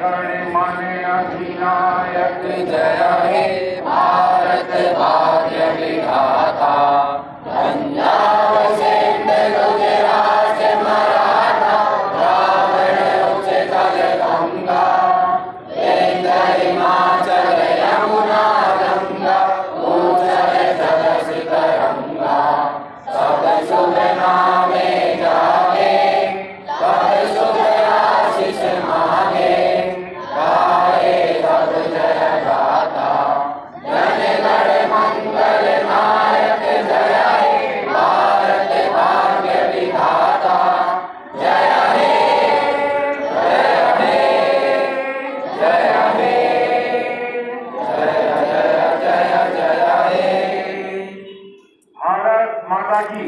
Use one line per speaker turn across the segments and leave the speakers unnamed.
गण मन अधिनायक जय हे भारत भाग्य विधाता। पंजाब सिंध गुजरात मराठा द्राविड़ उत्कल गंगा विंध्य हिमाचल यमुना गंगा उज्जल जल तरंगा। सब शुभ नामे जागे सब शुभ आशीष मांगे गाए सब जय गाता। जन गण मंगल नायक जय हे भारत भाग्य विधाता। जय हे जय हे जय हे जय जय जय जय हे। भारत माता की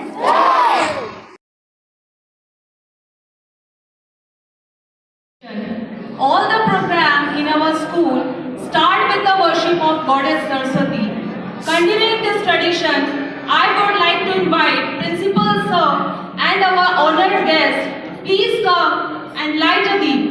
All the program in our school start with the worship of Goddess Saraswati. Continuing this tradition, I would like to invite Principal Sir and our honored guest, please come and light a deep.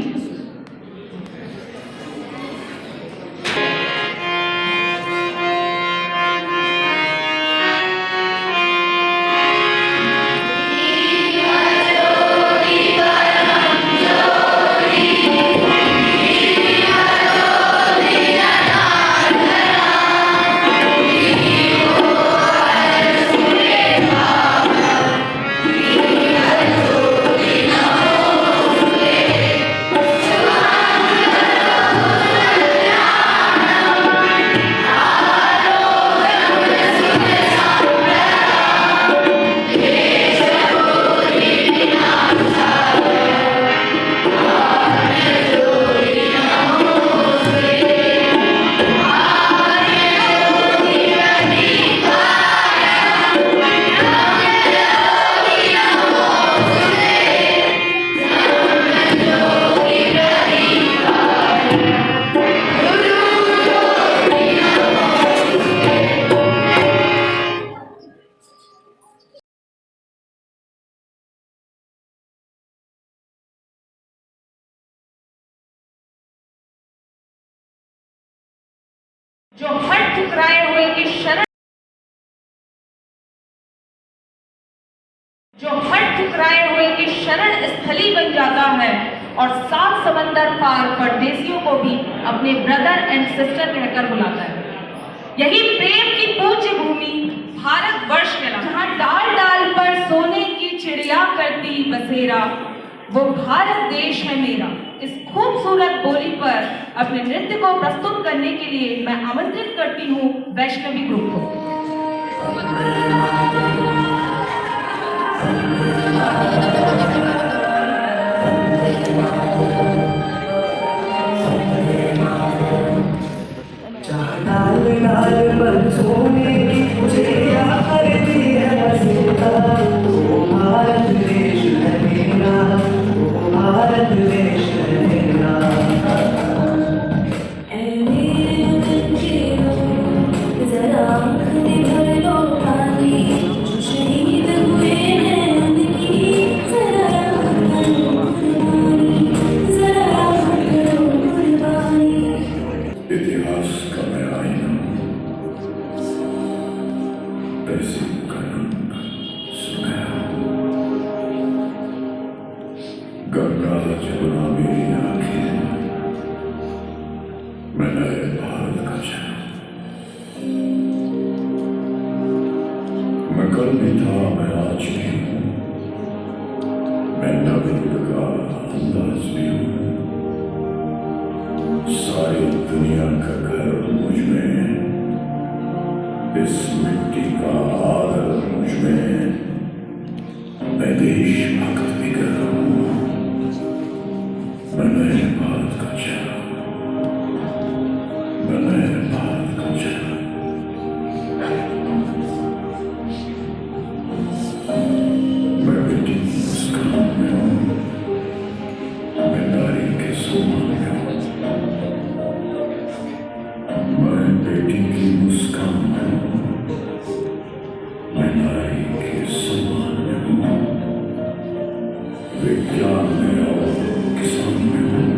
जो हट ठुकराए हुए की शरण स्थली बन जाता है और 7 समंदर पार परदेसियों को भी अपने ब्रदर एंड सिस्टर कहकर बुलाता है। यही प्रेम की पूज्य भूमि भारत वर्ष कहलाता है, जहाँ डाल डाल पर सोने की चिड़िया करती बसेरा, वो भारत देश है मेरा। इस खूबसूरत बोली पर अपने नृत्य को प्रस्तुत करने के लिए मैं आमंत्रित करती हूँ वैष्णवी ग्रुप को।
गंगा जमुना मेरी आंखें, मैं नए भारत का चैन। मैं कल भी था, मैं आज भी हूँ, मैं नवीन का अंदाज भी हूँ। सारी दुनिया का घर मुझ में, इस मिट्टी का आदर मुझ में। मैं देशभक्त भी कर रहा हूँ, मैं नए भारत का चेहरा, मैं नए भारत का चेहरा। मैं बेटी की मुस्कान में हूँ, मैं नारी के सम्मान में हूँ। मैं बेटी की मुस्कान में हूँ, मैं नारी के सम्मान में हूँ। विज्ञान में और किसान में हूँ,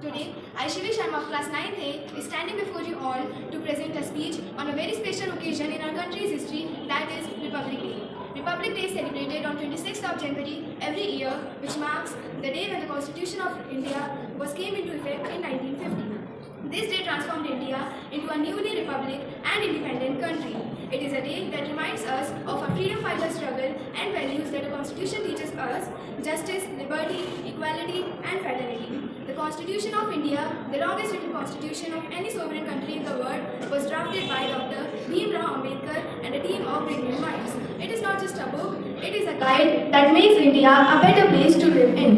Today, I, Shivi Sharma of class 9th A, is standing before you all to present a speech on a very special occasion in our country's history, that is Republic Day. Republic Day is celebrated on 26th of January every year, which marks the day when the Constitution of India came into effect in 1950. This day transformed India into a newly republic and independent country. It is a day that reminds us of our freedom fighter struggle and values that the Constitution teaches us: justice, liberty, equality and fraternity. The Constitution of India, the longest written constitution of any sovereign country in the world, was drafted by Dr. Bhimrao Ambedkar and a team of brilliant minds. It is not just a book, it is a guide that makes India a better place to live in.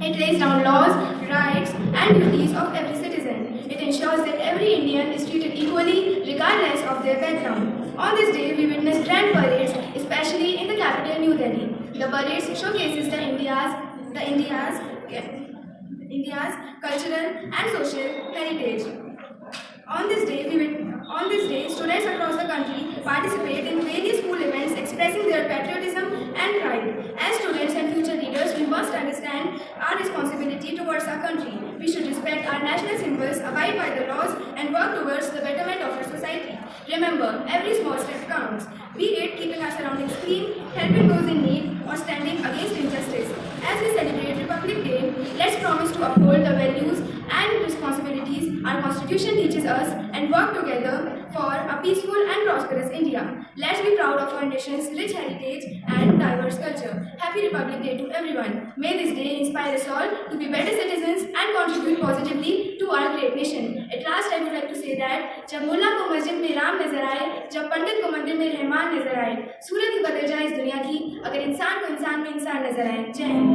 It lays down laws, rights and duties of every citizen. It ensures that every Indian is treated equally regardless of their background. On this day, we witness grand parades, especially in the capital New Delhi. The parades showcases the India's cultural and social heritage. On this day, students across the country participate in various school events expressing their patriotism and pride. As students and future leaders, we must understand our responsibility towards our country. We should respect our national symbols, abide by the laws, and work towards the betterment of our society. Remember, every small step counts, be it keeping our surroundings clean, helping those in need, or standing against injustice. As we celebrate Republic Day, let's promise to uphold the values and responsibilities our Constitution teaches us and work together for a peaceful and prosperous India. Let's be proud of our nation's rich heritage and diverse culture. Happy Republic Day to everyone. May this day inspire us all to be better citizens and contribute positively to our great nation. At last, I would like to say that जब मुल्ला को मस्जिद में राम नजर आए, जब पंडित को मंदिर में रहमान नजर आए, सूरत ही बदल जाए इस दुनिया की, अगर इंसान को इंसान में इंसान नजर आए। जय हिंद।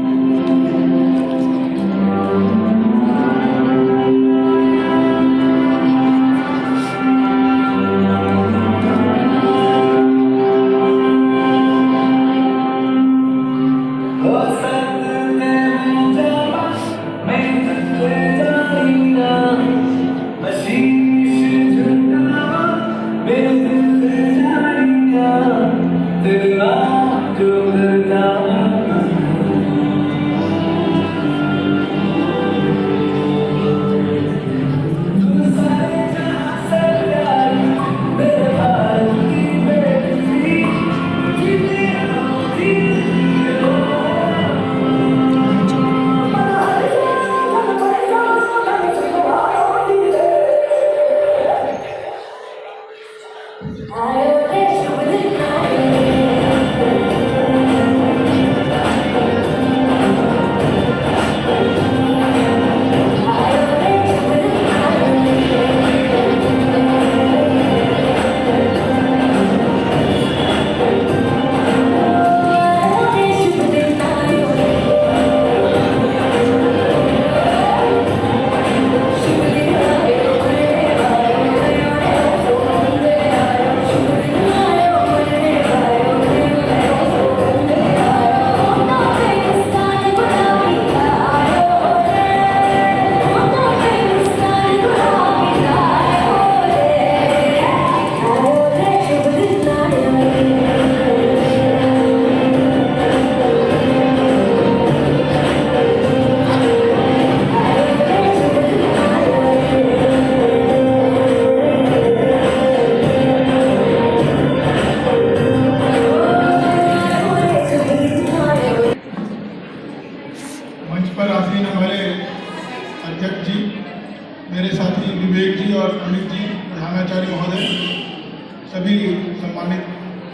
सभी सम्मानित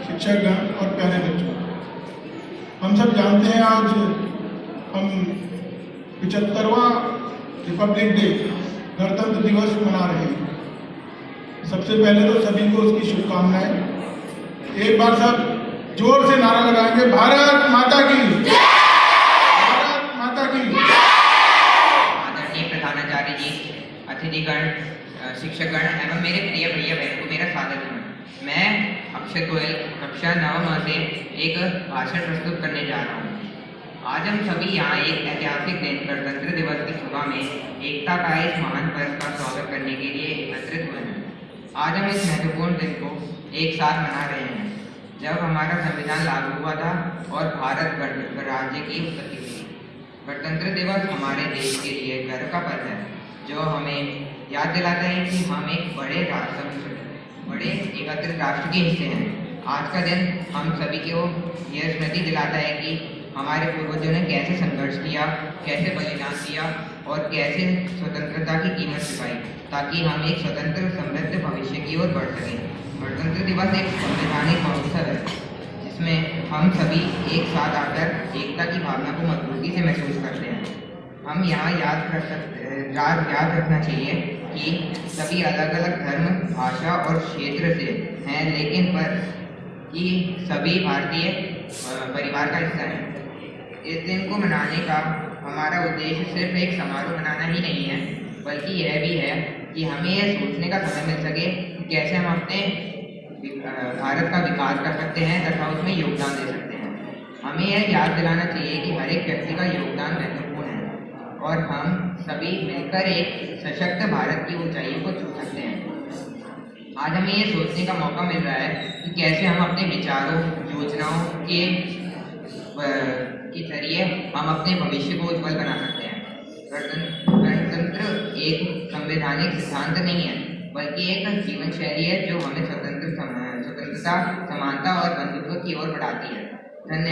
शिक्षकगण और प्यारे बच्चों, हम सब जानते हैं आज हम 75वां रिपब्लिक डे गणतंत्र दिवस मना रहे हैं। सबसे पहले तो सभी को उसकी शुभकामनाएं। एक बार सब जोर से नारा लगाएंगे, भारत माता की जय, भारत माता की जय।
आदरणीय प्रधानाचार्य जी, अतिथिगण, शिक्षकगण एवं मेरे प्रिय भैया बहन को मेरा स्वागत है। मैं अक्षत गोयल कक्षा 9 से एक भाषण प्रस्तुत करने जा रहा हूँ। आज हम सभी यहाँ एक ऐतिहासिक दिन गणतंत्र दिवस की सुबह में एकता का इस महान पर्व का स्वागत करने के लिए एकत्रित हुए हैं। आज हम इस महत्वपूर्ण दिन को एक साथ मना रहे हैं जब हमारा संविधान लागू हुआ था और भारत गणराज्य की उत्पत्ति हुई। गणतंत्र दिवस हमारे देश के लिए गर्व का पर्व है। जो हमें याद दिलाता है कि हम एक बड़े एकत्रित राष्ट्र के हिस्से हैं। आज का दिन हम सभी को यह स्मृति दिलाता है कि हमारे पूर्वजों ने कैसे संघर्ष किया, कैसे बलिदान दिया और कैसे स्वतंत्रता की कीमत चुकाई, ताकि हम एक स्वतंत्र समृद्ध भविष्य की ओर बढ़ सकें। गणतंत्र दिवस एक संवैधानिक महोत्सव है जिसमें हम सभी एक साथ आकर एकता की भावना को मजबूती से महसूस करते हैं। हम यहाँ याद रखना चाहिए कि सभी अलग अलग धर्म, भाषा और क्षेत्र से हैं, लेकिन कि सभी भारतीय परिवार का हिस्सा हैं। इस दिन को मनाने का हमारा उद्देश्य सिर्फ एक समारोह मनाना ही नहीं है, बल्कि यह भी है कि हमें यह सोचने का समय मिल सके कि कैसे हम अपने भारत का विकास कर सकते हैं तथा उसमें योगदान दे सकते हैं। हमें यह याद दिलाना चाहिए कि हर एक व्यक्ति का योगदान महत्वपूर्ण है और हम सभी मिलकर एक सशक्त भारत की ऊंचाइयों को छू सकते हैं। आज हमें ये सोचने का मौका मिल रहा है कि कैसे हम अपने विचारों, योजनाओं के जरिए हम अपने भविष्य को उज्जवल बना सकते हैं। गणतंत्र एक संवैधानिक सिद्धांत नहीं है, बल्कि एक जीवन शैली है जो हमें स्वतंत्रता, समानता और बंधुत्व की ओर बढ़ाती है। धन्यवाद।